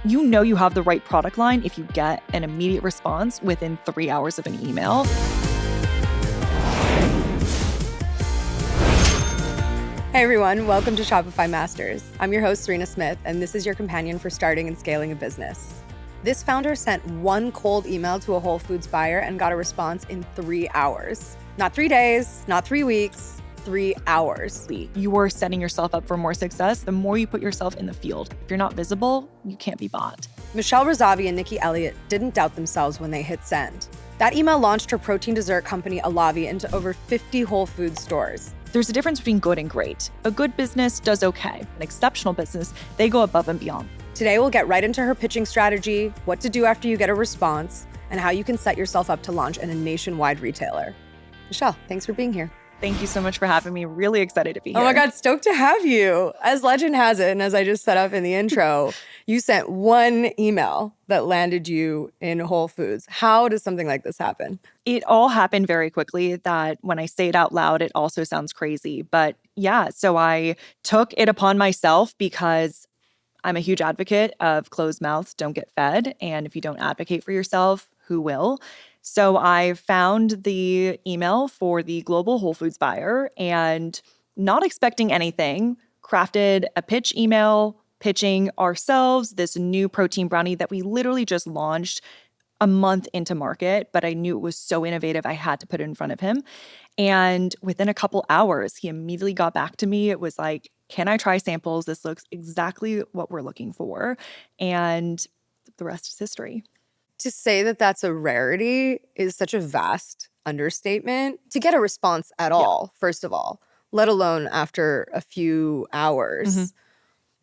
You know you have the right product line if you get an immediate response within 3 hours of an email. Hey everyone, welcome to Shopify Masters. I'm your host, Serena Smith, and this is your companion for starting and scaling a business. This founder sent one cold email to a Whole Foods buyer and got a response in 3 hours. Not 3 days, not 3 weeks, 3 hours. You are setting yourself up for more success the more you put yourself in the field. If you're not visible, you can't be bought. Michelle Razavi and Nikki Elliott didn't doubt themselves when they hit send. That email launched her protein dessert company, Elavi, into over 50 Whole Foods stores. There's a difference between good and great. A good business does okay. An exceptional business, they go above and beyond. Today, we'll get right into her pitching strategy, what to do after you get a response, and how you can set yourself up to launch in a nationwide retailer. Michelle, thanks for being here. Thank you so much for having me. Really excited to be here. Oh my God, stoked to have you. As legend has it, and as I just set up in the intro, you sent one email that landed you in Whole Foods. How does something like this happen? It all happened very quickly that when I say it out loud, it also sounds crazy. But yeah, so I took it upon myself because I'm a huge advocate of closed mouths don't get fed. And if you don't advocate for yourself, who will? So I found the email for the global Whole Foods buyer and not expecting anything, crafted a pitch email pitching ourselves this new protein brownie that we literally just launched a month into market, but I knew it was so innovative, I had to put it in front of him. And within a couple hours, he immediately got back to me. It was like, can I try samples? This looks exactly what we're looking for. And the rest is history. To say that that's a rarity is such a vast understatement. To get a response at all, first of all, let alone after a few hours. Mm-hmm.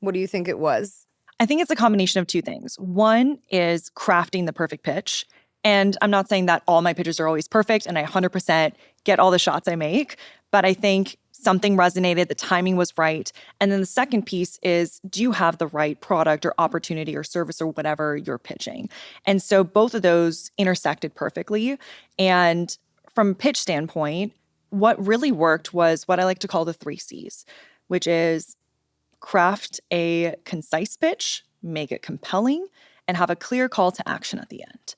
What do you think it was? I think it's a combination of two things. One is crafting the perfect pitch. And I'm not saying that all my pitches are always perfect and I 100% get all the shots I make, but I think something resonated, the timing was right. And then the second piece is, do you have the right product or opportunity or service or whatever you're pitching? And so both of those intersected perfectly. And from a pitch standpoint, what really worked was what I like to call the 3 C's, which is craft a concise pitch, make it compelling, and have a clear call to action at the end.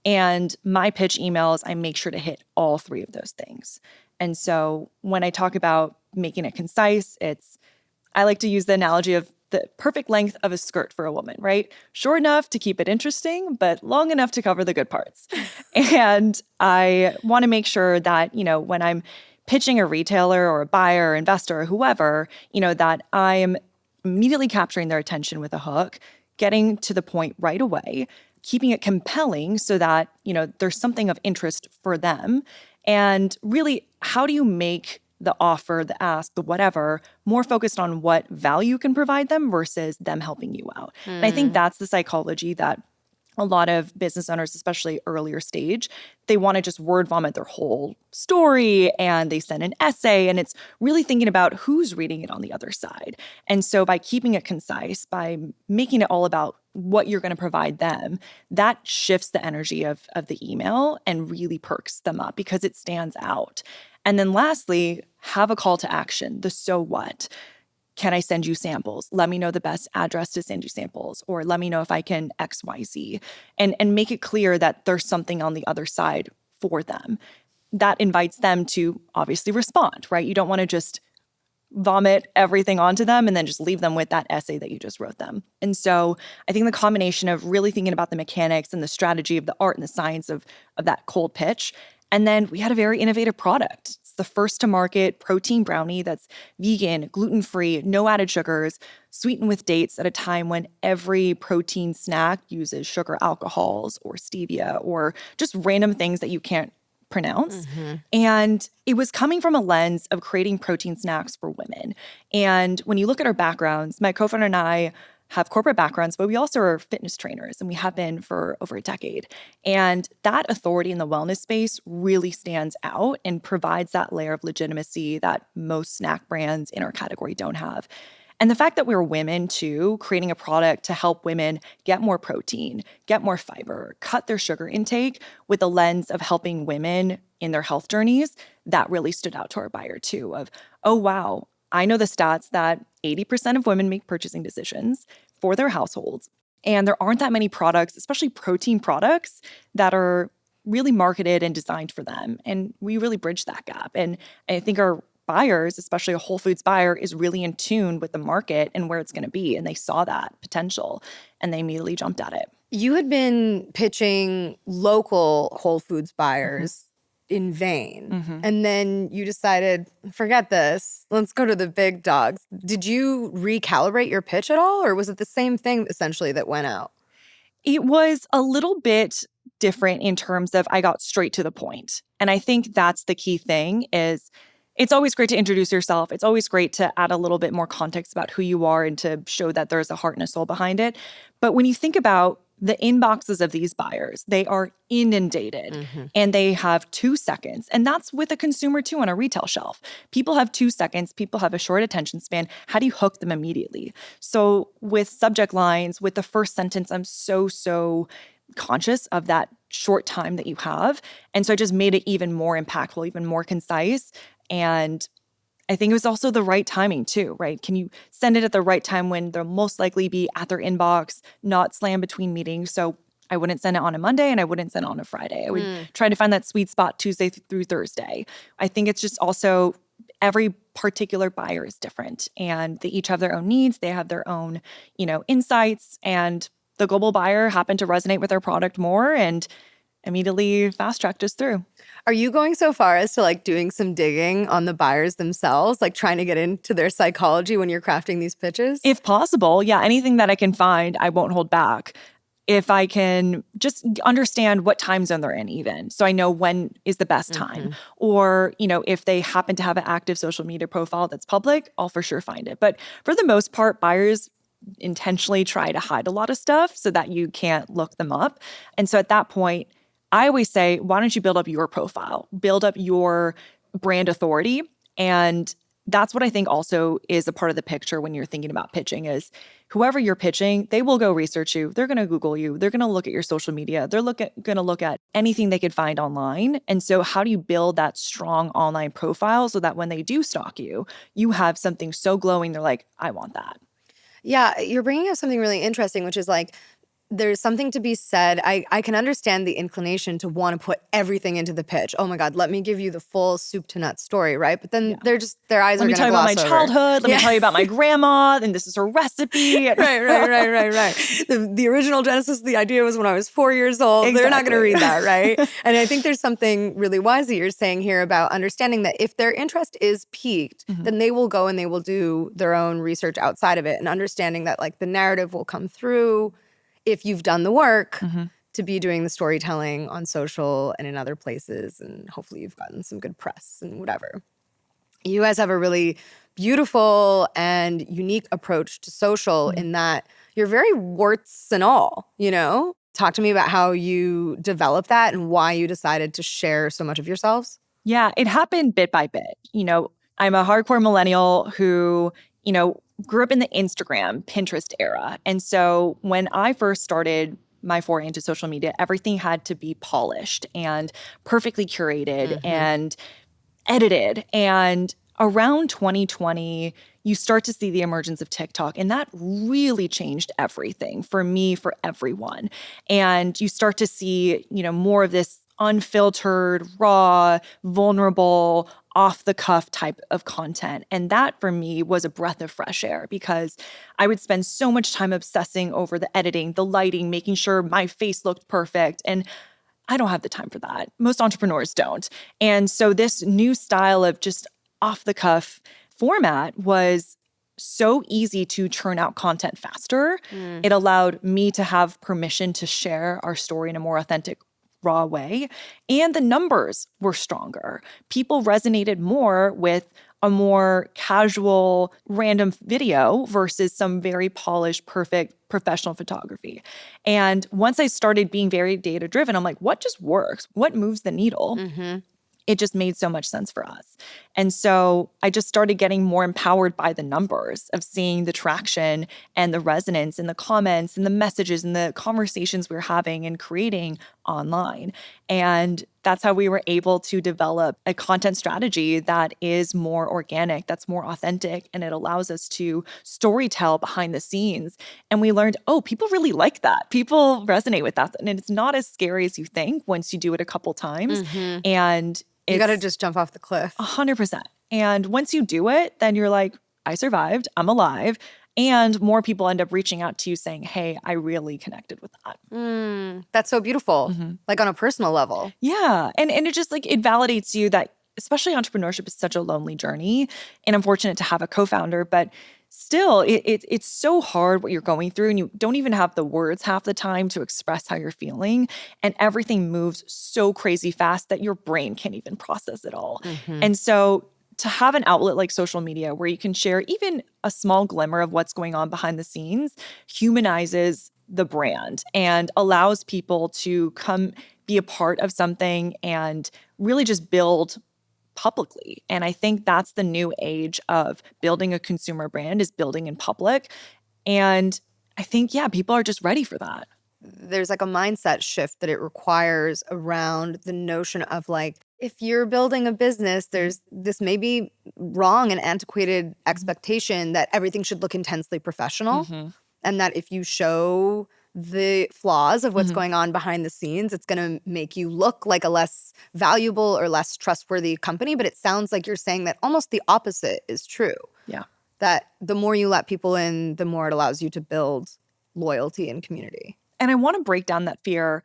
And my pitch emails, I make sure to hit all 3 of those things. And so when I talk about making it concise, I like to use the analogy of the perfect length of a skirt for a woman, right? Short enough to keep it interesting, but long enough to cover the good parts. And I want to make sure that, when I'm pitching a retailer or a buyer or investor or whoever, that I am immediately capturing their attention with a hook, getting to the point right away, keeping it compelling so that, there's something of interest for them. And really, how do you make the offer, the ask, the whatever, more focused on what value you can provide them versus them helping you out? And I think that's the psychology that a lot of business owners, especially earlier stage, they want to just word vomit their whole story and they send an essay, and it's really thinking about who's reading it on the other side. And so by keeping it concise, by making it all about what you're going to provide them, that shifts the energy of the email and really perks them up because it stands out. And then lastly, have a call to action, the so what. Can I send you samples? Let me know the best address to send you samples, or let me know if I can XYZ, and make it clear that there's something on the other side for them. That invites them to obviously respond, right? You don't want to just vomit everything onto them and then just leave them with that essay that you just wrote them. And so I think the combination of really thinking about the mechanics and the strategy of the art and the science of that cold pitch. And then we had a very innovative product. It's the first to market protein brownie that's vegan, gluten-free, no added sugars, sweetened with dates at a time when every protein snack uses sugar alcohols or stevia or just random things that you can't pronounce. Mm-hmm. And it was coming from a lens of creating protein snacks for women. And when you look at our backgrounds, my co-founder and I have corporate backgrounds, but we also are fitness trainers, and we have been for over a decade. And that authority in the wellness space really stands out and provides that layer of legitimacy that most snack brands in our category don't have. And the fact that we're women too, creating a product to help women get more protein, get more fiber, cut their sugar intake with the lens of helping women in their health journeys, that really stood out to our buyer too of, oh, wow, I know the stats that 80% of women make purchasing decisions for their households. And there aren't that many products, especially protein products, that are really marketed and designed for them. And we really bridge that gap. And I think our buyers, especially a Whole Foods buyer, is really in tune with the market and where it's going to be. And they saw that potential and they immediately jumped at it. You had been pitching local Whole Foods buyers in vain. And then you decided, forget this, let's go to the big dogs. Did you recalibrate your pitch at all? Or was it the same thing essentially that went out? It was a little bit different in terms of I got straight to the point. And I think that's the key thing is it's always great to introduce yourself. It's always great to add a little bit more context about who you are and to show that there's a heart and a soul behind it. But when you think about the inboxes of these buyers, they are inundated and they have 2 seconds. And that's with a consumer too on a retail shelf. People have 2 seconds. People have a short attention span. How do you hook them immediately? So with subject lines, with the first sentence, I'm so conscious of that short time that you have. And so I just made it even more impactful, even more concise. And I think it was also the right timing too, right? Can you send it at the right time when they'll most likely be at their inbox, not slam between meetings? So I wouldn't send it on a Monday and I wouldn't send it on a Friday. I would try to find that sweet spot Tuesday through Thursday. I think it's just also every particular buyer is different and they each have their own needs. They have their own, insights, and the global buyer happened to resonate with our product more and immediately fast-tracked us through. Are you going so far as to doing some digging on the buyers themselves, trying to get into their psychology when you're crafting these pitches? If possible, yeah, anything that I can find, I won't hold back. If I can just understand what time zone they're in even, so I know when is the best time. Or, if they happen to have an active social media profile that's public, I'll for sure find it. But for the most part, buyers intentionally try to hide a lot of stuff so that you can't look them up. And so at that point, I always say, why don't you build up your profile, build up your brand authority? And that's what I think also is a part of the picture when you're thinking about pitching is whoever you're pitching, they will go research you. They're going to Google you. They're going to look at your social media. They're going to look at anything they could find online. And so how do you build that strong online profile so that when they do stalk you, you have something so glowing, they're like, I want that. Yeah, you're bringing up something really interesting, which is there's something to be said. I can understand the inclination to want to put everything into the pitch. Oh my God, let me give you the full soup to nuts story, right? But then their eyes are going to gloss over. Let me tell you about my childhood. Let me tell you about my grandma, and this is her recipe. Right. The original genesis of the idea was when I was 4 years old. Exactly. They're not going to read that, right? And I think there's something really wise that you're saying here about understanding that if their interest is piqued, then they will go and they will do their own research outside of it, and understanding that the narrative will come through if you've done the work to be doing the storytelling on social and in other places, and hopefully you've gotten some good press and whatever. You guys have a really beautiful and unique approach to social in that you're very warts and all, Talk to me about how you developed that and why you decided to share so much of yourselves. Yeah, it happened bit by bit. I'm a hardcore millennial who, grew up in the Instagram, Pinterest era. And so when I first started my foray into social media, everything had to be polished and perfectly curated and edited. And around 2020, you start to see the emergence of TikTok, and that really changed everything for me, for everyone. And you start to see, more of this unfiltered, raw, vulnerable, off-the-cuff type of content. And that, for me, was a breath of fresh air because I would spend so much time obsessing over the editing, the lighting, making sure my face looked perfect. And I don't have the time for that. Most entrepreneurs don't. And so this new style of just off-the-cuff format was so easy to churn out content faster. It allowed me to have permission to share our story in a more authentic, raw way. And the numbers were stronger. People resonated more with a more casual, random video versus some very polished, perfect, professional photography. And once I started being very data-driven, I'm like, what just works? What moves the needle? It just made so much sense for us. And so I just started getting more empowered by the numbers of seeing the traction and the resonance and the comments and the messages and the conversations we're having and creating online. And that's how we were able to develop a content strategy that is more organic, that's more authentic, and it allows us to storytell behind the scenes. And we learned, oh, people really like that. People resonate with that. And it's not as scary as you think once you do it a couple times. And You got to just jump off the cliff. 100%. And once you do it, then you're like, I survived, I'm alive. And more people end up reaching out to you saying, hey, I really connected with that. That's so beautiful, like on a personal level. Yeah. And it just like, it validates you that especially entrepreneurship is such a lonely journey. And I'm fortunate to have a co-founder, but still it's so hard what you're going through, and you don't even have the words half the time to express how you're feeling. And everything moves so crazy fast that your brain can't even process it all. And so to have an outlet like social media where you can share even a small glimmer of what's going on behind the scenes humanizes the brand and allows people to come be a part of something and really just build publicly. And I think that's the new age of building a consumer brand, is building in public. And I think, yeah, people are just ready for that. There's like a mindset shift that it requires around the notion of like, if you're building a business, there's this maybe wrong and antiquated expectation that everything should look intensely professional. And that if you show the flaws of what's going on behind the scenes, it's going to make you look like a less valuable or less trustworthy company. But it sounds like you're saying that almost the opposite is true. Yeah. That the more you let people in, the more it allows you to build loyalty and community. And I want to break down that fear.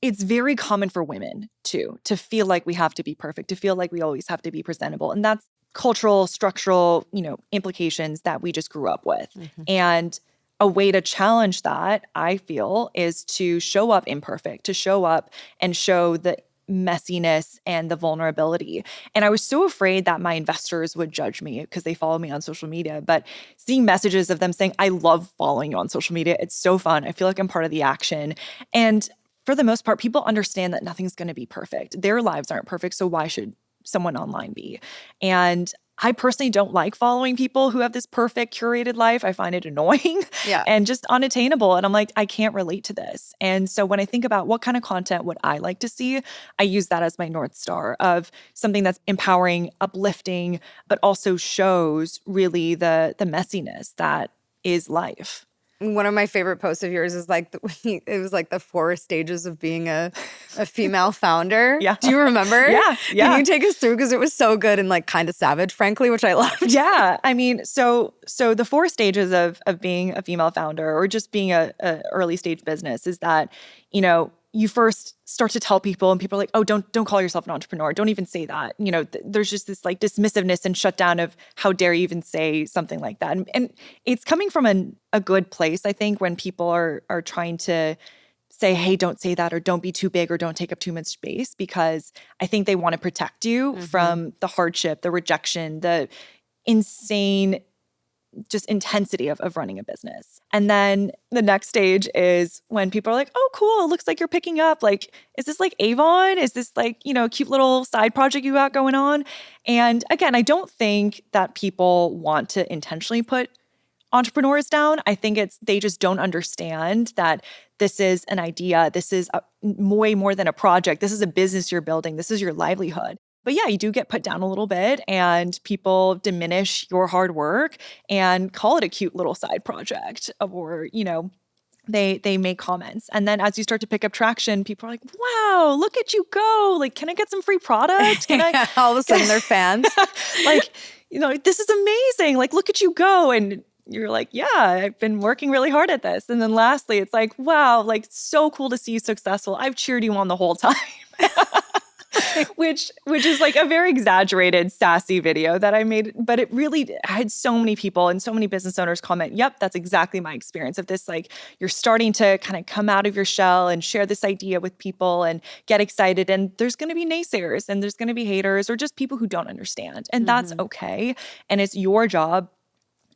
It's very common for women too, to feel like we have to be perfect, to feel like we always have to be presentable. And that's cultural, structural, implications that we just grew up with. And a way to challenge that, I feel, is to show up imperfect, to show up and show the messiness and the vulnerability. And I was so afraid that my investors would judge me because they follow me on social media. But seeing messages of them saying, I love following you on social media. It's so fun. I feel like I'm part of the action. And for the most part, people understand that nothing's going to be perfect. Their lives aren't perfect, so why should someone online be? And I personally don't like following people who have this perfect curated life. I find it annoying and just unattainable. And I'm like, I can't relate to this. And so when I think about what kind of content would I like to see, I use that as my North Star of something that's empowering, uplifting, but also shows really the messiness that is life. One of my favorite posts of yours is like, it was like the 4 stages of being a female founder. Yeah. Do you remember? Yeah. Can you take us through? Because it was so good and like kind of savage, frankly, which I loved. Yeah. I mean, so the 4 stages of being a female founder or just being a early stage business is that, you first start to tell people and people are like, oh, don't call yourself an entrepreneur. Don't even say that. There's just this like dismissiveness and shutdown of how dare you even say something like that. And it's coming from a good place, I think, when people are trying to say, hey, don't say that, or don't be too big, or don't take up too much space, because I think they want to protect you from the hardship, the rejection, the insane just intensity of running a business. And then the next stage is when people are like, oh, cool, it looks like you're picking up. Like, is this like Avon? Is this like, a cute little side project you got going on? And again, I don't think that people want to intentionally put entrepreneurs down. I think they just don't understand that this is an idea. This is way more than a project. This is a business you're building. This is your livelihood. But yeah, you do get put down a little bit and people diminish your hard work and call it a cute little side project, or, they make comments. And then as you start to pick up traction, people are like, wow, look at you go. Like, can I get some free product? Can I? All of a sudden they're fans. Like, this is amazing. Like, look at you go. And you're like, yeah, I've been working really hard at this. And then lastly, it's like, wow, like so cool to see you successful. I've cheered you on the whole time. Which is like a very exaggerated, sassy video that I made. But it really had so many people and so many business owners comment, yep, that's exactly my experience of this. Like, you're starting to kind of come out of your shell and share this idea with people and get excited. And there's going to be naysayers and there's going to be haters or just people who don't understand. And that's okay. And it's your job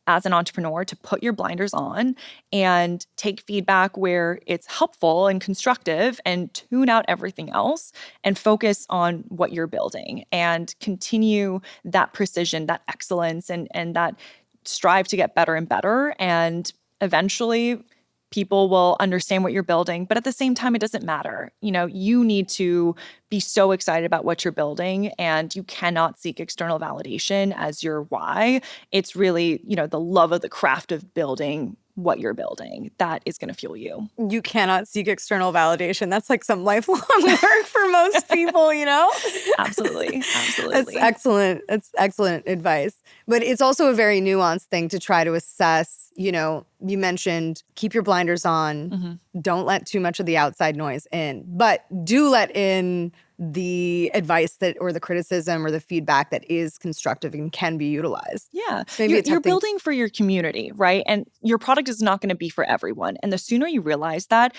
as an entrepreneur to put your blinders on and take feedback where it's helpful and constructive and tune out everything else and focus on what you're building and continue that precision, that excellence, and that strive to get better and better. And eventually People will understand what you're building, but at the same time, it doesn't matter. You need to be so excited about what you're building, and you cannot seek external validation as your why. It's really, the love of the craft of building what you're building that is going to fuel you. You cannot seek external validation. That's like some lifelong work for most people, Absolutely. That's excellent. That's excellent advice. But it's also a very nuanced thing to try to assess. You mentioned keep your blinders on. Don't let too much of the outside noise in, but do let in the advice or the criticism or the feedback that is constructive and can be utilized. Yeah. Maybe you're building for your community, right? And your product is not going to be for everyone. And the sooner you realize that,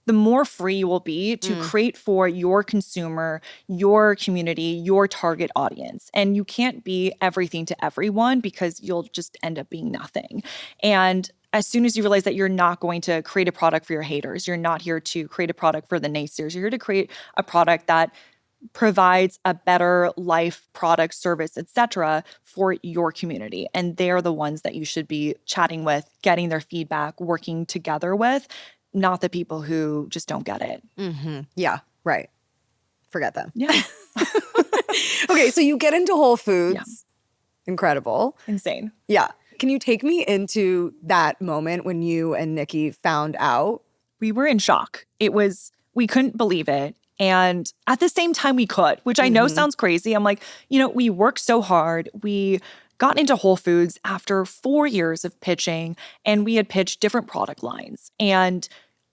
the more free you will be to create for your consumer, your community, your target audience. And you can't be everything to everyone because you'll just end up being nothing. And as soon as you realize that you're not going to create a product for your haters, you're not here to create a product for the naysayers, you're here to create a product that provides a better life, product, service, etc. for your community. And they're the ones that you should be chatting with, getting their feedback, working together with, not the people who just don't get it. Yeah, right. Forget them. Yeah. Okay, so you get into Whole Foods. Yeah. Incredible. Insane. Yeah. Can you take me into that moment when you and Nikki found out? We were in shock. We couldn't believe it. And at the same time we could, which I know sounds crazy. I'm like, we worked so hard. We got into Whole Foods after 4 years of pitching, and we had pitched different product lines. And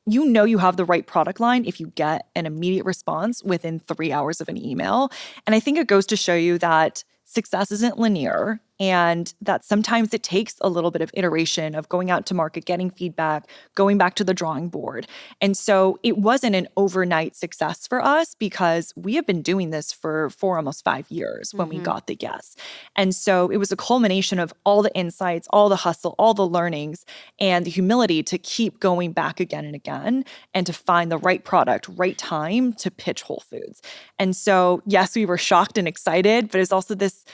you have the right product line if you get an immediate response within 3 hours of an email. And I think it goes to show you that success isn't linear, and that sometimes it takes a little bit of iteration of going out to market, getting feedback, going back to the drawing board. And so it wasn't an overnight success for us because we have been doing this for almost 5 years when we got the yes. And so it was a culmination of all the insights, all the hustle, all the learnings, and the humility to keep going back again and again and to find the right product, right time to pitch Whole Foods. And so, yes, we were shocked and excited, but it's also this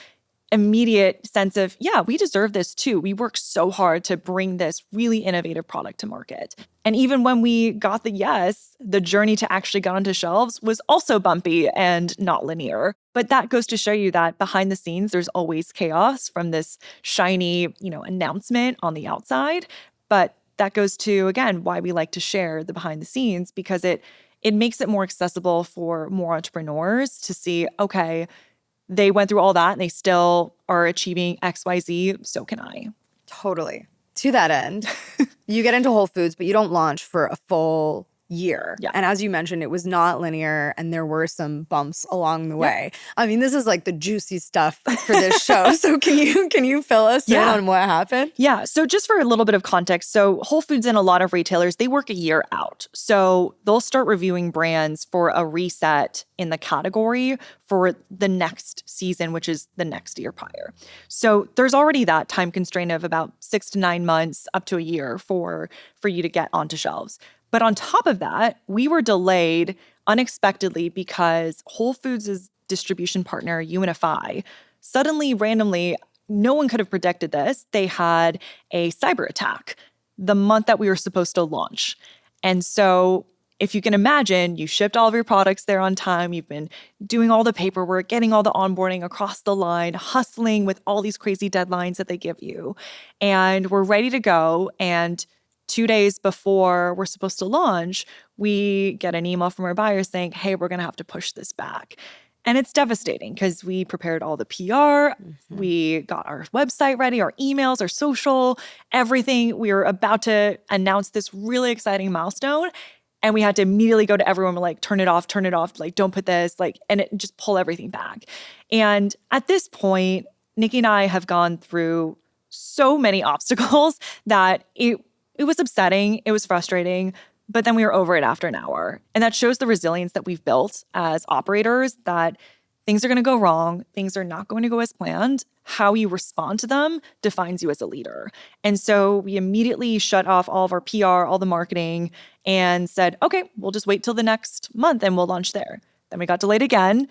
immediate sense of, yeah, we deserve this too. We worked so hard to bring this really innovative product to market. And even when we got the yes, the journey to actually get onto shelves was also bumpy and not linear. But that goes to show you that behind the scenes, there's always chaos from this shiny, announcement on the outside. But that goes to, again, why we like to share the behind the scenes, because it makes it more accessible for more entrepreneurs to see, okay, they went through all that and they still are achieving XYZ, so can I. Totally. To that end, you get into Whole Foods, but you don't launch for a full year. Yeah. And as you mentioned, it was not linear and there were some bumps along the way. I mean, this is like the juicy stuff for this show. So can you fill us in on what happened? Yeah. So just for a little bit of context, so Whole Foods and a lot of retailers, they work a year out. So they'll start reviewing brands for a reset in the category for the next season, which is the next year prior. So there's already that time constraint of about 6 to 9 months up to a year for you to get onto shelves. But on top of that, we were delayed unexpectedly because Whole Foods' distribution partner, UNFI, suddenly, randomly, no one could have predicted this. They had a cyber attack the month that we were supposed to launch. And so if you can imagine, you shipped all of your products there on time. You've been doing all the paperwork, getting all the onboarding across the line, hustling with all these crazy deadlines that they give you. And we're ready to go. And 2 days before we're supposed to launch, we get an email from our buyers saying, hey, we're going to have to push this back. And it's devastating because we prepared all the PR, we got our website ready, our emails, our social, everything. We were about to announce this really exciting milestone. And we had to immediately go to everyone, like, turn it off, like, don't put this, like, and it just pull everything back. And at this point, Nikki and I have gone through so many obstacles that it was upsetting, it was frustrating, but then we were over it after an hour. And that shows the resilience that we've built as operators, that things are going to go wrong, things are not going to go as planned. How you respond to them defines you as a leader. And so we immediately shut off all of our PR, all the marketing, and said, okay, we'll just wait till the next month and we'll launch there. Then we got delayed again.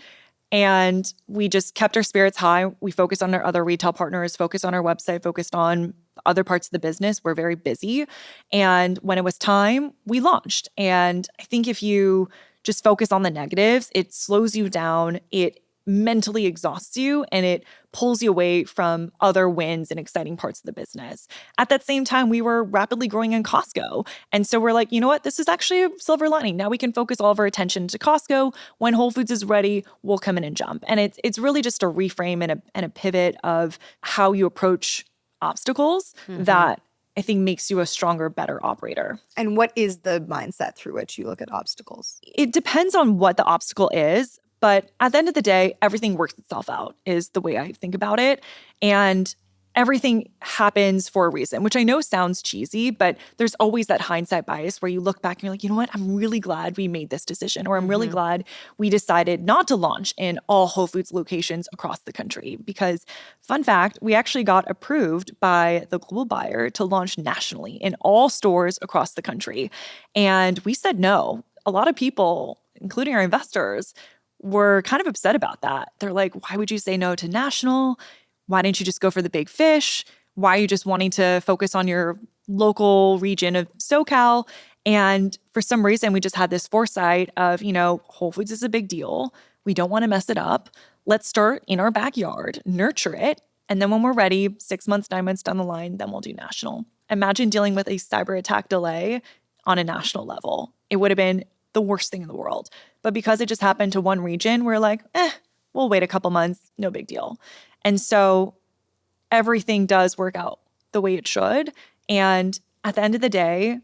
And we just kept our spirits high. We focused on our other retail partners, focused on our website, focused on The other parts of the business were very busy. And when it was time, we launched. And I think if you just focus on the negatives, it slows you down, it mentally exhausts you, and it pulls you away from other wins and exciting parts of the business. At that same time, we were rapidly growing in Costco. And so we're like, you know what? This is actually a silver lining. Now we can focus all of our attention to Costco. When Whole Foods is ready, we'll come in and jump. And it's really just a reframe and a pivot of how you approach obstacles that I think makes you a stronger, better operator. And what is the mindset through which you look at obstacles? It depends on what the obstacle is. But at the end of the day, everything works itself out is the way I think about it. And everything happens for a reason, which I know sounds cheesy, but there's always that hindsight bias where you look back and you're like, you know what? I'm really glad we made this decision, or I'm really glad we decided not to launch in all Whole Foods locations across the country. Because fun fact, we actually got approved by the global buyer to launch nationally in all stores across the country. And we said no. A lot of people, including our investors, were kind of upset about that. They're like, why would you say no to national? Why didn't you just go for the big fish? Why are you just wanting to focus on your local region of SoCal? And for some reason, we just had this foresight of, Whole Foods is a big deal. We don't want to mess it up. Let's start in our backyard, nurture it. And then when we're ready, 6 months, 9 months down the line, then we'll do national. Imagine dealing with a cyber attack delay on a national level. It would have been the worst thing in the world. But because it just happened to one region, we're like, we'll wait a couple months, no big deal. And so everything does work out the way it should. And at the end of the day,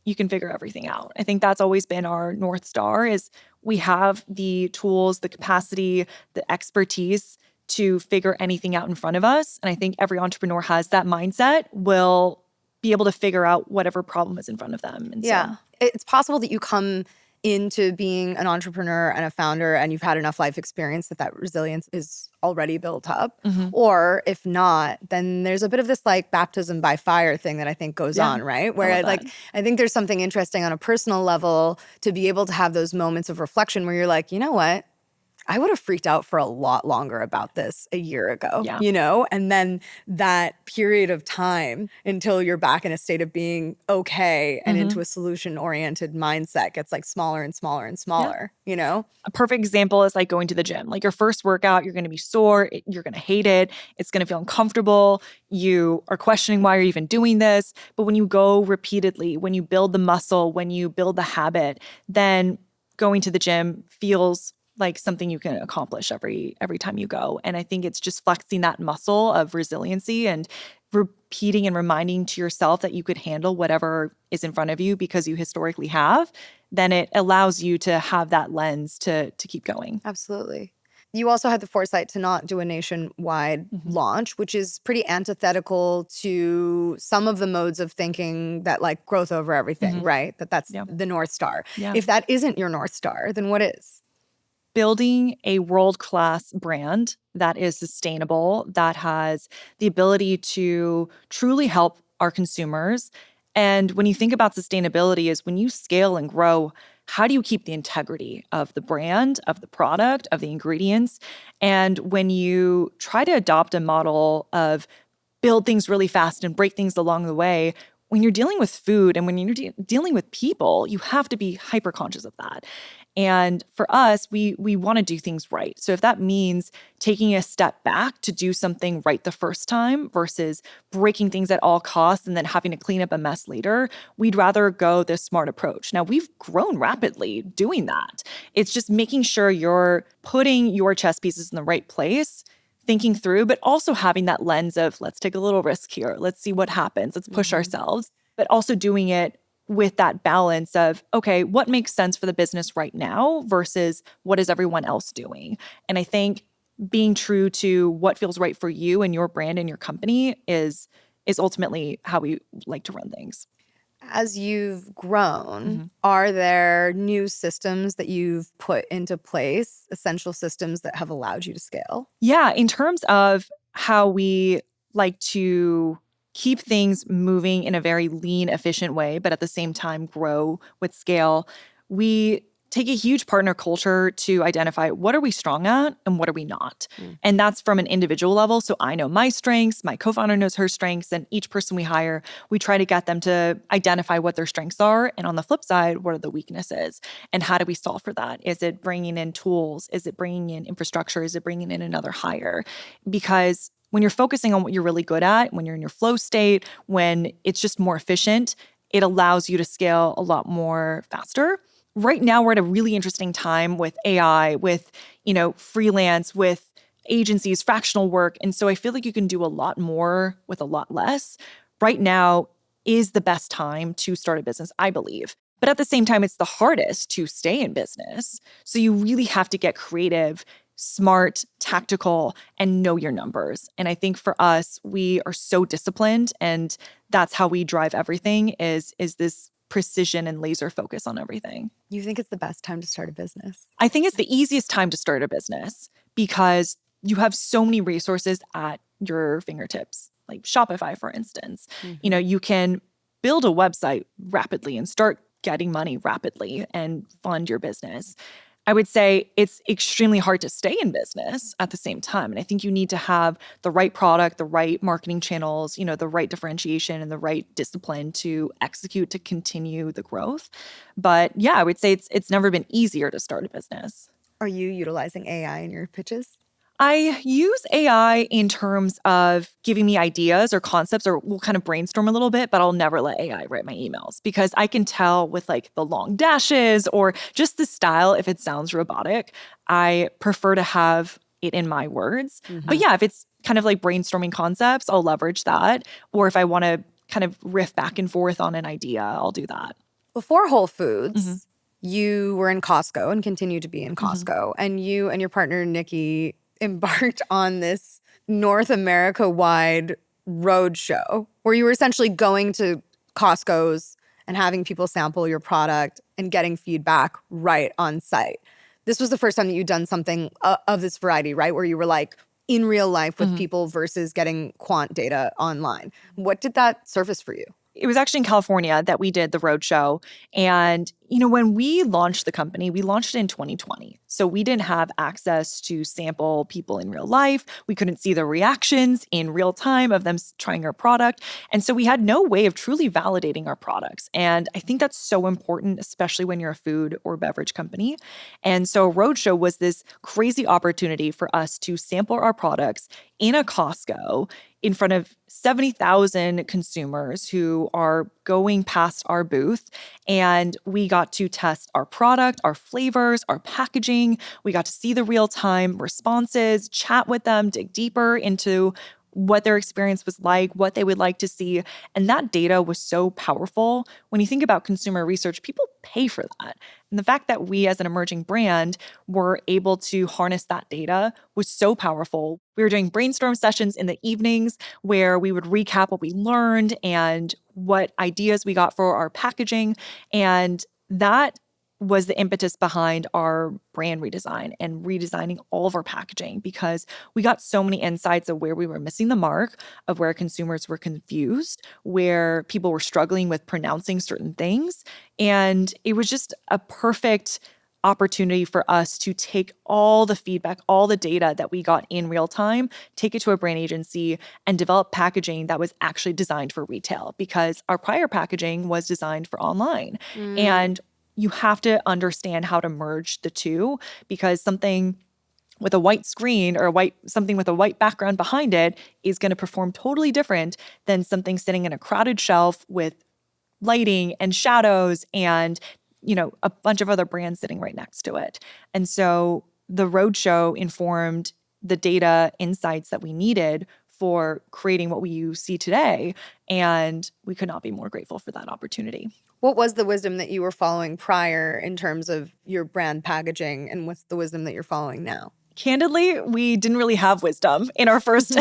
you can figure everything out. I think that's always been our North Star is we have the tools, the capacity, the expertise to figure anything out in front of us. And I think every entrepreneur has that mindset, will be able to figure out whatever problem is in front of them. And yeah. It's possible that you come into being an entrepreneur and a founder and you've had enough life experience that resilience is already built up. Or if not, then there's a bit of this like baptism by fire thing that I think goes on, right? Where I think there's something interesting on a personal level to be able to have those moments of reflection where you're like, you know what? I would have freaked out for a lot longer about this a year ago, And then that period of time until you're back in a state of being okay and into a solution-oriented mindset gets like smaller and smaller and smaller, A perfect example is like going to the gym. Like your first workout, you're going to be sore. You're going to hate it. It's going to feel uncomfortable. You are questioning why you're even doing this. But when you go repeatedly, when you build the muscle, when you build the habit, then going to the gym feels like something you can accomplish every time you go. And I think it's just flexing that muscle of resiliency and repeating and reminding to yourself that you could handle whatever is in front of you because you historically have. Then it allows you to have that lens to keep going. Absolutely. You also had the foresight to not do a nationwide launch, which is pretty antithetical to some of the modes of thinking that like growth over everything, right? That's the North Star. Yeah. If that isn't your North Star, then what is? Building a world-class brand that is sustainable, that has the ability to truly help our consumers. And when you think about sustainability is when you scale and grow, how do you keep the integrity of the brand, of the product, of the ingredients? And when you try to adopt a model of build things really fast and break things along the way, when you're dealing with food and when you're dealing with people, you have to be hyper conscious of that. And for us, we want to do things right. So if that means taking a step back to do something right the first time versus breaking things at all costs and then having to clean up a mess later, we'd rather go this smart approach. Now, we've grown rapidly doing that. It's just making sure you're putting your chess pieces in the right place, thinking through, but also having that lens of let's take a little risk here. Let's see what happens. Let's push ourselves, but also doing it with that balance of, okay, what makes sense for the business right now versus what is everyone else doing? And I think being true to what feels right for you and your brand and your company is ultimately how we like to run things. As you've grown, are there new systems that you've put into place, essential systems that have allowed you to scale? Yeah, in terms of how we like to keep things moving in a very lean, efficient way, but at the same time grow with scale, we take a huge partner culture to identify what are we strong at and what are we not. And that's from an individual level. So I know my strengths, my co-founder knows her strengths, and each person we hire, we try to get them to identify what their strengths are. And on the flip side, what are the weaknesses? And how do we solve for that? Is it bringing in tools? Is it bringing in infrastructure? Is it bringing in another hire? Because when you're focusing on what you're really good at, when you're in your flow state, when it's just more efficient, it allows you to scale a lot more faster. Right now, we're at a really interesting time with AI, with, freelance, with agencies, fractional work. And so I feel like you can do a lot more with a lot less. Right now is the best time to start a business, I believe. But at the same time, it's the hardest to stay in business. So you really have to get creative, smart, tactical, and know your numbers. And I think for us, we are so disciplined, and that's how we drive everything is this precision and laser focus on everything. You think it's the best time to start a business? I think it's the easiest time to start a business because you have so many resources at your fingertips, like Shopify, for instance. You can build a website rapidly and start getting money rapidly and fund your business. I would say it's extremely hard to stay in business at the same time. And I think you need to have the right product, the right marketing channels, the right differentiation and the right discipline to execute to continue the growth. But yeah, I would say it's never been easier to start a business. Are you utilizing AI in your pitches? I use AI in terms of giving me ideas or concepts, or we'll kind of brainstorm a little bit, but I'll never let AI write my emails because I can tell with like the long dashes or just the style if it sounds robotic. I prefer to have it in my words. But yeah, if it's kind of like brainstorming concepts, I'll leverage that. Or if I want to kind of riff back and forth on an idea, I'll do that. Before Whole Foods, you were in Costco and continue to be in Costco. And you and your partner, Nikki, embarked on this North America-wide road show where you were essentially going to Costco's and having people sample your product and getting feedback right on site. This was the first time that you'd done something of this variety, right? Where you were like in real life with people versus getting quant data online. What did that surface for you? It was actually in California that we did the roadshow. And, when we launched the company, we launched it in 2020. So we didn't have access to sample people in real life. We couldn't see the reactions in real time of them trying our product. And so we had no way of truly validating our products. And I think that's so important, especially when you're a food or beverage company. And so roadshow was this crazy opportunity for us to sample our products in a Costco in front of 70,000 consumers who are going past our booth. And we got to test our product, our flavors, our packaging. We got to see the real-time responses, chat with them, dig deeper into what their experience was like, what they would like to see. And that data was so powerful. When you think about consumer research, people pay for that. And the fact that we as an emerging brand were able to harness that data was so powerful. We were doing brainstorm sessions in the evenings where we would recap what we learned and what ideas we got for our packaging. And that was the impetus behind our brand redesign and redesigning all of our packaging because we got so many insights of where we were missing the mark, of where consumers were confused, where people were struggling with pronouncing certain things. And it was just a perfect opportunity for us to take all the feedback, all the data that we got in real time, take it to a brand agency and develop packaging that was actually designed for retail because our prior packaging was designed for online. And you have to understand how to merge the two because something with a white screen or something with a white background behind it is going to perform totally different than something sitting in a crowded shelf with lighting and shadows and a bunch of other brands sitting right next to it. And so the roadshow informed the data insights that we needed for creating what we see today. And we could not be more grateful for that opportunity. What was the wisdom that you were following prior in terms of your brand packaging, and what's the wisdom that you're following now? Candidly, we didn't really have wisdom in our first,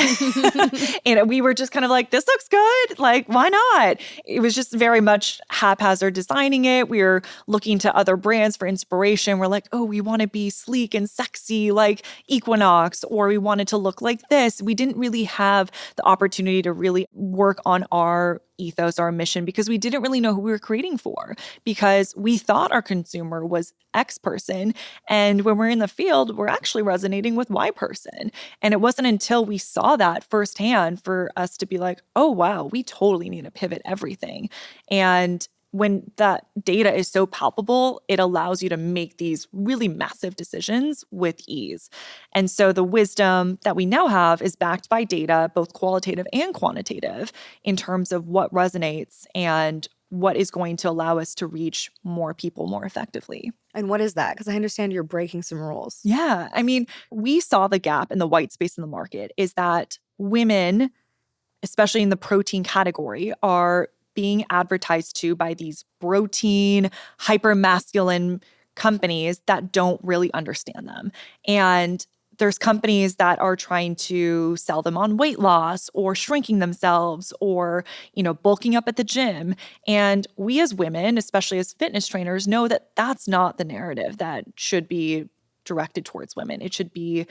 we were just kind of like, this looks good. Like, why not? It was just very much haphazard designing it. We were looking to other brands for inspiration. We're like, oh, we want to be sleek and sexy like Equinox, or we wanted to look like this. We didn't really have the opportunity to really work on our ethos, our mission, because we didn't really know who we were creating for, because we thought our consumer was X person. And when we're in the field, we're actually resonating with Y person. And it wasn't until we saw that firsthand for us to be like, oh, wow, we totally need to pivot everything. And when that data is so palpable, it allows you to make these really massive decisions with ease. And so the wisdom that we now have is backed by data, both qualitative and quantitative, in terms of what resonates and what is going to allow us to reach more people more effectively. And what is that? Because I understand you're breaking some rules. Yeah. I mean, we saw the gap in the white space in the market is that women, especially in the protein category, are being advertised to by these protein, hyper-masculine companies that don't really understand them. And there's companies that are trying to sell them on weight loss or shrinking themselves or, bulking up at the gym. And we as women, especially as fitness trainers, know that that's not the narrative that should be directed towards women. It should be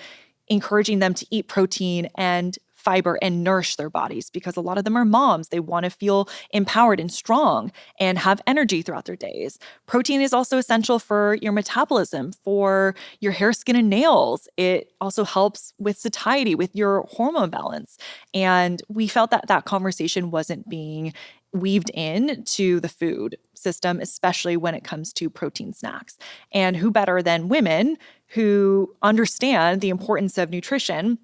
encouraging them to eat protein and fiber and nourish their bodies, because a lot of them are moms. They want to feel empowered and strong and have energy throughout their days. Protein is also essential for your metabolism, for your hair, skin, and nails. It also helps with satiety, with your hormone balance. And we felt that that conversation wasn't being weaved in to the food system, especially when it comes to protein snacks. And who better than women who understand the importance of nutrition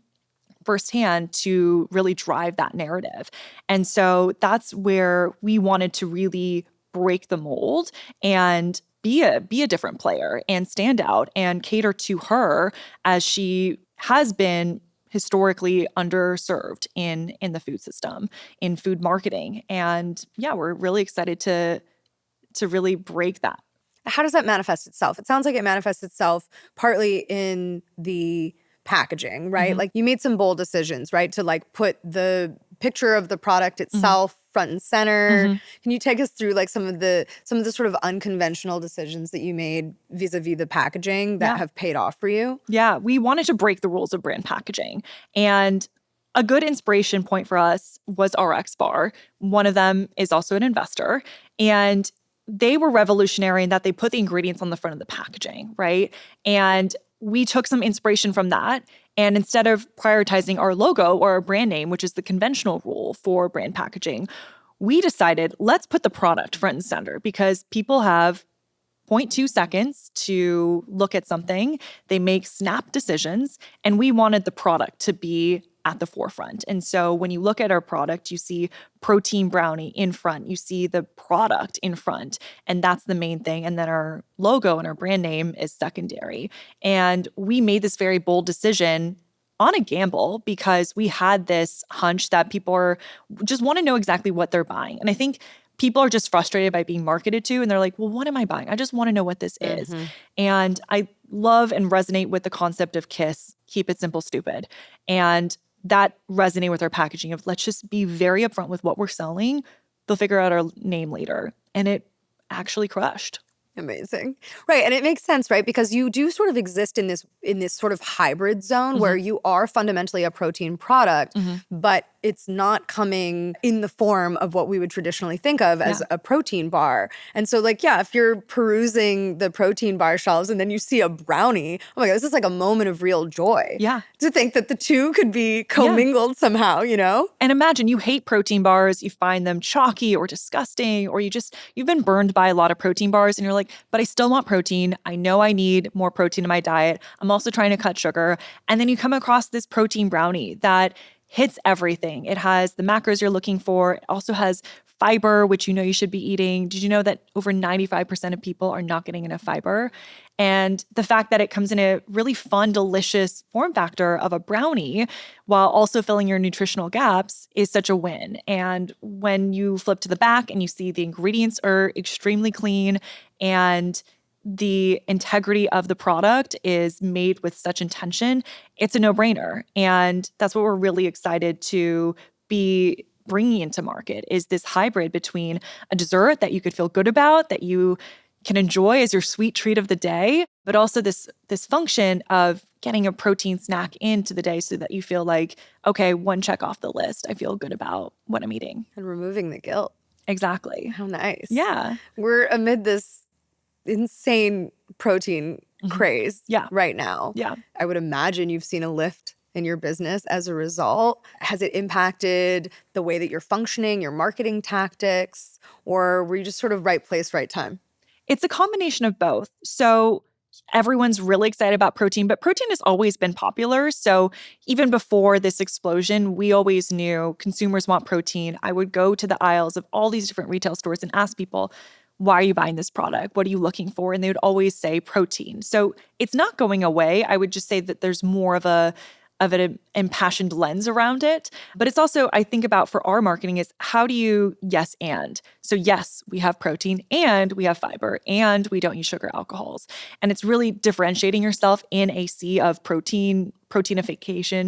firsthand to really drive that narrative. And so that's where we wanted to really break the mold and be a different player and stand out and cater to her, as she has been historically underserved in the food system, in food marketing. And yeah, we're really excited to really break that. How does that manifest itself? It sounds like it manifests itself partly in the packaging, right? Like you made some bold decisions, right? To like put the picture of the product itself front and center. Can you take us through like some of the sort of unconventional decisions that you made vis-a-vis the packaging that have paid off for you? Yeah, we wanted to break the rules of brand packaging. And a good inspiration point for us was RX Bar. One of them is also an investor. And they were revolutionary in that they put the ingredients on the front of the packaging, right? And we took some inspiration from that. And instead of prioritizing our logo or our brand name, which is the conventional rule for brand packaging, we decided, let's put the product front and center, because people have 0.2 seconds to look at something. They make snap decisions, and we wanted the product to be at the forefront. And so when you look at our product, you see protein brownie in front, you see the product in front, and that's the main thing. And then our logo and our brand name is secondary. And we made this very bold decision on a gamble, because we had this hunch that people just want to know exactly what they're buying. And I think people are just frustrated by being marketed to, and they're like, well, what am I buying? I just want to know what this is. And I love and resonate with the concept of KISS, keep it simple, stupid. And that resonated with our packaging of, let's just be very upfront with what we're selling. They'll figure out our name later. And it actually crushed. Amazing. Right. And it makes sense, right? Because you do sort of exist in this sort of hybrid zone where you are fundamentally a protein product, but it's not coming in the form of what we would traditionally think of as a protein bar. And so like, yeah, if you're perusing the protein bar shelves and then you see a brownie, oh my God, this is like a moment of real joy. Yeah. To think that the two could be commingled somehow, you know? And imagine you hate protein bars, you find them chalky or disgusting, or you've been burned by a lot of protein bars and you're like, but I still want protein. I know I need more protein in my diet. I'm also trying to cut sugar. And then you come across this protein brownie that hits everything. It has the macros you're looking for. It also has fiber, which you know you should be eating. Did you know that over 95% of people are not getting enough fiber? And the fact that it comes in a really fun, delicious form factor of a brownie while also filling your nutritional gaps is such a win. And when you flip to the back and you see the ingredients are extremely clean and the integrity of the product is made with such intention, it's a no-brainer. And that's what we're really excited to be bringing into market, is this hybrid between a dessert that you could feel good about, that you can enjoy as your sweet treat of the day, but also this function of getting a protein snack into the day so that you feel like, okay, one check off the list. I feel good about what I'm eating. And removing the guilt. Exactly. How nice. Yeah. We're amid this insane protein craze Yeah. right now. Yeah. I would imagine you've seen a lift in your business as a result. Has it impacted the way that you're functioning, your marketing tactics, or were you just sort of right place, right time? It's a combination of both. So everyone's really excited about protein, but protein has always been popular. So even before this explosion, we always knew consumers want protein. I would go to the aisles of all these different retail stores and ask people, why are you buying this product? What are you looking for? And they would always say protein. So it's not going away. I would just say that there's more of an impassioned lens around it. But it's also, I think about for our marketing is how do you yes and? So yes, we have protein and we have fiber and we don't use sugar alcohols. And it's really differentiating yourself in a sea of proteinification,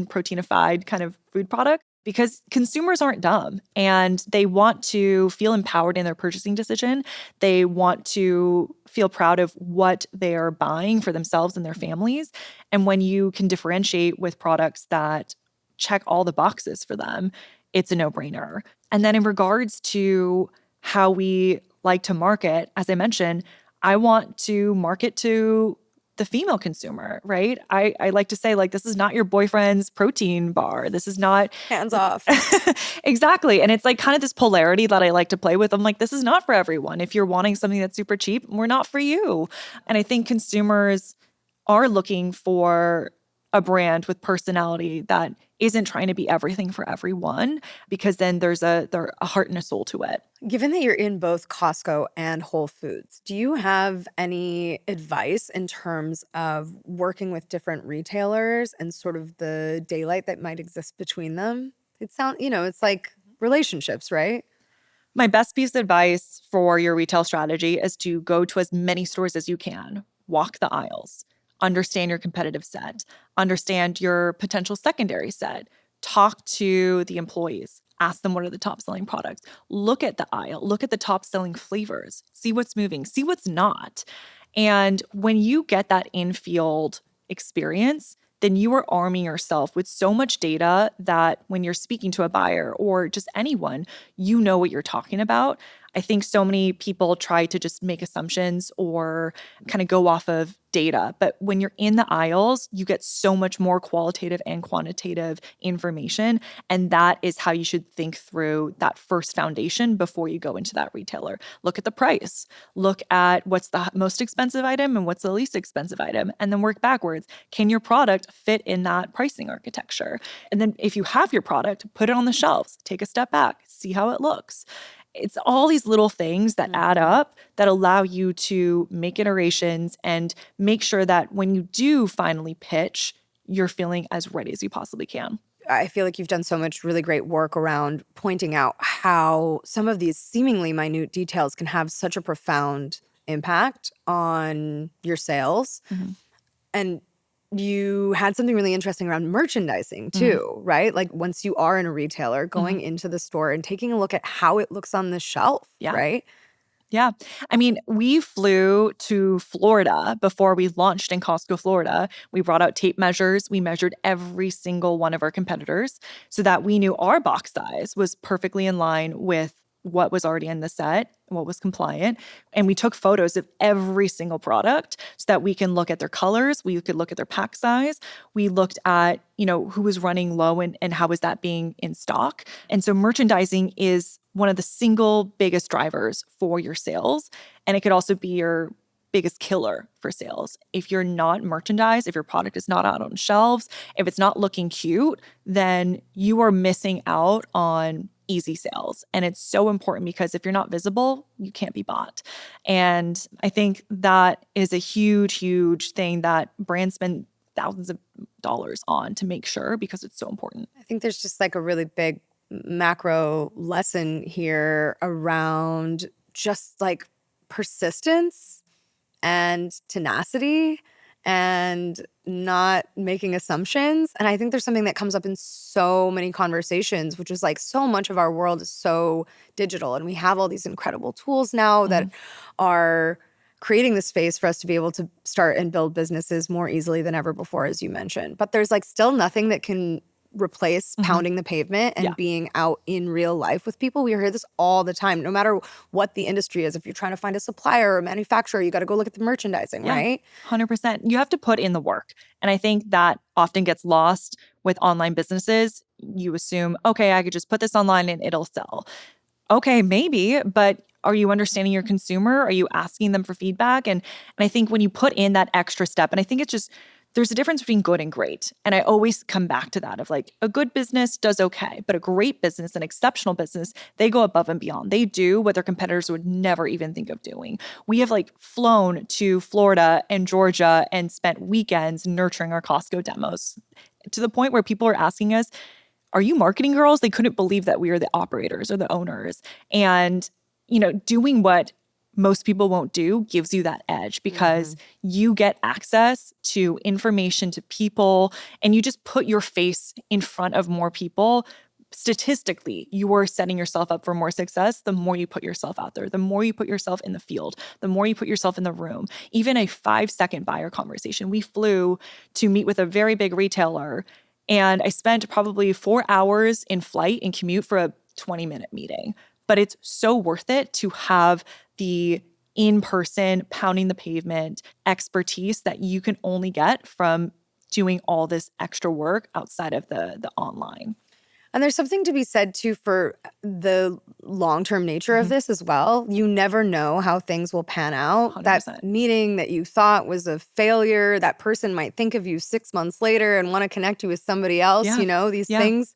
proteinified kind of food product. Because consumers aren't dumb and they want to feel empowered in their purchasing decision. They want to feel proud of what they are buying for themselves and their families. And when you can differentiate with products that check all the boxes for them, it's a no-brainer. And then in regards to how we like to market, as I mentioned, I want to market to the female consumer, right? I like to say, like, this is not your boyfriend's protein bar. This is not Hands off. exactly. And it's like kind of this polarity that I like to play with. I'm like, this is not for everyone. If you're wanting something that's super cheap, we're not for you. And I think consumers are looking for a brand with personality that isn't trying to be everything for everyone, because then there's a heart and a soul to it. Given that you're in both Costco and Whole Foods, do you have any advice in terms of working with different retailers and sort of the daylight that might exist between them? It's like relationships, right? My best piece of advice for your retail strategy is to go to as many stores as you can, walk the aisles, understand your competitive set, understand your potential secondary set, talk to the employees, ask them what are the top selling products, look at the aisle, look at the top selling flavors, see what's moving, see what's not. And when you get that in-field experience, then you are arming yourself with so much data that when you're speaking to a buyer or just anyone, you know what you're talking about. I think so many people try to just make assumptions or kind of go off of data. But when you're in the aisles, you get so much more qualitative and quantitative information. And that is how you should think through that first foundation before you go into that retailer. Look at the price, look at what's the most expensive item and what's the least expensive item, and then work backwards. Can your product fit in that pricing architecture? And then if you have your product, put it on the shelves, take a step back, see how it looks. It's all these little things that add up that allow you to make iterations and make sure that when you do finally pitch, you're feeling as ready as you possibly can. I feel like you've done so much really great work around pointing out how some of these seemingly minute details can have such a profound impact on your sales. And you had something really interesting around merchandising too, right? Like once you are in a retailer, going into the store and taking a look at how it looks on the shelf, Yeah. right? Yeah. I mean, we flew to Florida before we launched in Costco, Florida. We brought out tape measures. We measured every single one of our competitors so that we knew our box size was perfectly in line with what was already in the set, what was compliant. And we took photos of every single product so that we can look at their colors. We could look at their pack size. We looked at, who was running low and how was that being in stock. And so merchandising is one of the single biggest drivers for your sales. And it could also be your biggest killer for sales. If you're not merchandised, if your product is not out on shelves, if it's not looking cute, then you are missing out on easy sales. And it's so important because if you're not visible, you can't be bought. And I think that is a huge, huge thing that brands spend thousands of dollars on to make sure because it's so important. I think there's just like a really big macro lesson here around just like persistence and tenacity and not making assumptions. And I think there's something that comes up in so many conversations, which is like so much of our world is so digital. And we have all these incredible tools now that are creating the space for us to be able to start and build businesses more easily than ever before, as you mentioned. But there's like still nothing that can replace pounding the pavement and Yeah. being out in real life with people. We hear this all the time, no matter what the industry is. If you're trying to find a supplier or a manufacturer, you got to go look at the merchandising, right? 100%. You have to put in the work. And I think that often gets lost with online businesses. You assume, okay, I could just put this online and it'll sell. Okay, maybe, but are you understanding your consumer? Are you asking them for feedback? And I think when you put in that extra step, and I think it's just there's a difference between good and great. And I always come back to that of like a good business does okay, but a great business, an exceptional business, they go above and beyond. They do what their competitors would never even think of doing. We have like flown to Florida and Georgia and spent weekends nurturing our Costco demos to the point where people are asking us, are you marketing girls? They couldn't believe that we are the operators or the owners. And, doing what most people won't do gives you that edge because you get access to information, to people, and you just put your face in front of more people. Statistically, you are setting yourself up for more success the more you put yourself out there, the more you put yourself in the field, the more you put yourself in the room. Even a 5-second buyer conversation. We flew to meet with a very big retailer, and I spent probably 4 hours in flight and commute for a 20-minute meeting. But it's so worth it to have the in-person, pounding the pavement expertise that you can only get from doing all this extra work outside of the online. And there's something to be said, too, for the long-term nature of this as well. You never know how things will pan out. 100%. That meeting that you thought was a failure, that person might think of you 6 months later and want to connect you with somebody else. Yeah. These things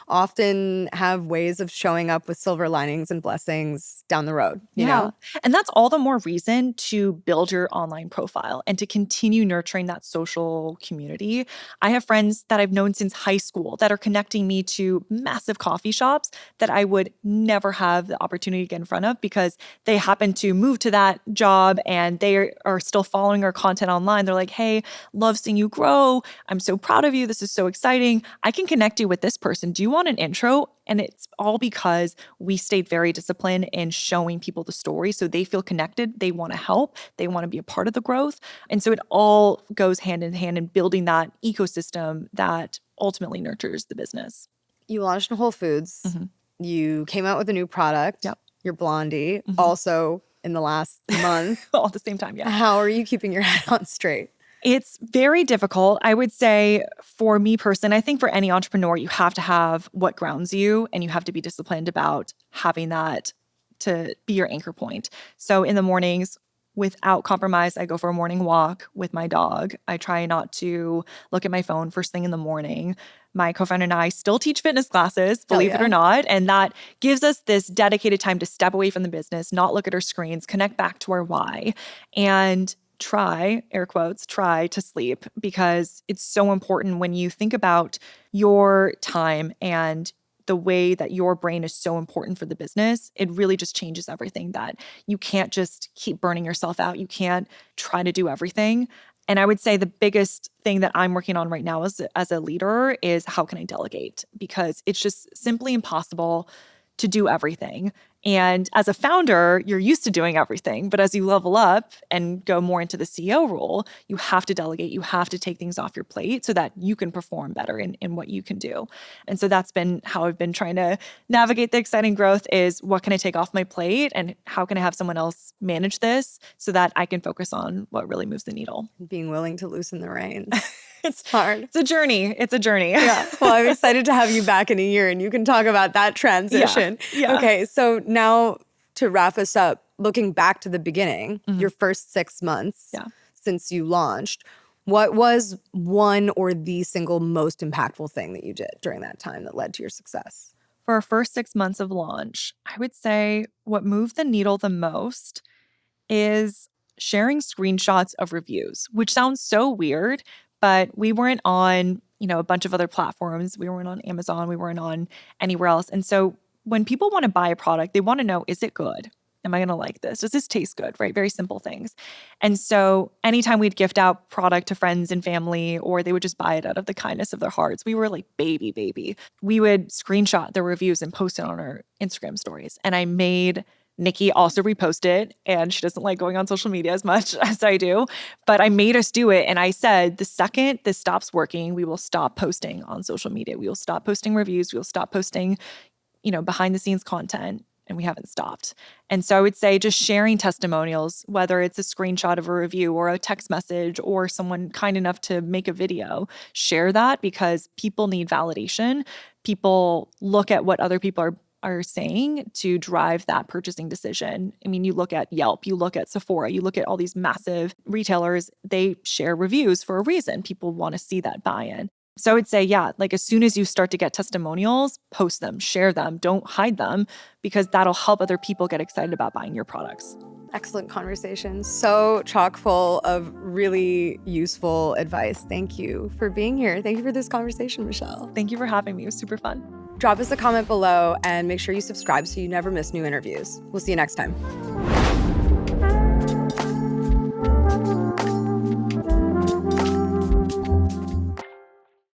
often have ways of showing up with silver linings and blessings down the road, you know? And that's all the more reason to build your online profile and to continue nurturing that social community. I have friends that I've known since high school that are connecting me to massive coffee shops that I would never have the opportunity to get in front of because they happen to move to that job and they are still following our content online. They're like, hey, love seeing you grow. I'm so proud of you. This is so exciting. I can connect you with this person. Do you want an intro? And it's all because we stayed very disciplined in showing people the story so they feel connected. They want to help. They want to be a part of the growth. And so it all goes hand in hand in building that ecosystem that ultimately nurtures the business. You launched in Whole Foods. You came out with a new product. Your Blondie, also in the last month. All at the same time, How are you keeping your head on straight? It's very difficult. I would say for me personally, I think for any entrepreneur, you have to have what grounds you and you have to be disciplined about having that to be your anchor point. So in the mornings, without compromise, I go for a morning walk with my dog. I try not to look at my phone first thing in the morning. My co-founder and I still teach fitness classes, believe it or not. And that gives us this dedicated time to step away from the business, not look at our screens, connect back to our why, and try, air quotes, try to sleep because it's so important when you think about your time and the way that your brain is so important for the business. It really just changes everything that you can't just keep burning yourself out. You can't try to do everything. And I would say the biggest thing that I'm working on right now as a leader is how can I delegate? Because it's just simply impossible to do everything. And as a founder, you're used to doing everything. But as you level up and go more into the CEO role, you have to delegate. You have to take things off your plate so that you can perform better in what you can do. And so that's been how I've been trying to navigate the exciting growth is what can I take off my plate and how can I have someone else manage this so that I can focus on what really moves the needle. Being willing to loosen the reins. It's hard. It's a journey. It's a journey. Yeah. Well, I'm excited to have you back in a year and you can talk about that transition. Yeah. Okay. So now to wrap us up, looking back to the beginning, your first 6 months since you launched, what was one or the single most impactful thing that you did during that time that led to your success? For our first 6 months of launch, I would say what moved the needle the most is sharing screenshots of reviews, which sounds so weird, but we weren't on, a bunch of other platforms. We weren't on Amazon. We weren't on anywhere else. And so when people want to buy a product, they want to know, is it good? Am I going to like this? Does this taste good? Right? Very simple things. And so anytime we'd gift out product to friends and family, or they would just buy it out of the kindness of their hearts, we were like baby. We would screenshot the reviews and post it on our Instagram stories. And I made Nikki also reposted, and she doesn't like going on social media as much as I do, but I made us do it. And I said, the second this stops working, we will stop posting on social media. We will stop posting reviews. We will stop posting, behind the scenes content. And we haven't stopped. And so I would say just sharing testimonials, whether it's a screenshot of a review or a text message or someone kind enough to make a video, share that because people need validation. People look at what other people are saying to drive that purchasing decision. I mean, you look at Yelp, you look at Sephora, you look at all these massive retailers, they share reviews for a reason. People want to see that buy-in. So I would say, yeah, like as soon as you start to get testimonials, post them, share them, don't hide them, because that'll help other people get excited about buying your products. Excellent conversation. So chock full of really useful advice. Thank you for being here. Thank you for this conversation, Michelle. Thank you for having me. It was super fun. Drop us a comment below and make sure you subscribe so you never miss new interviews. We'll see you next time.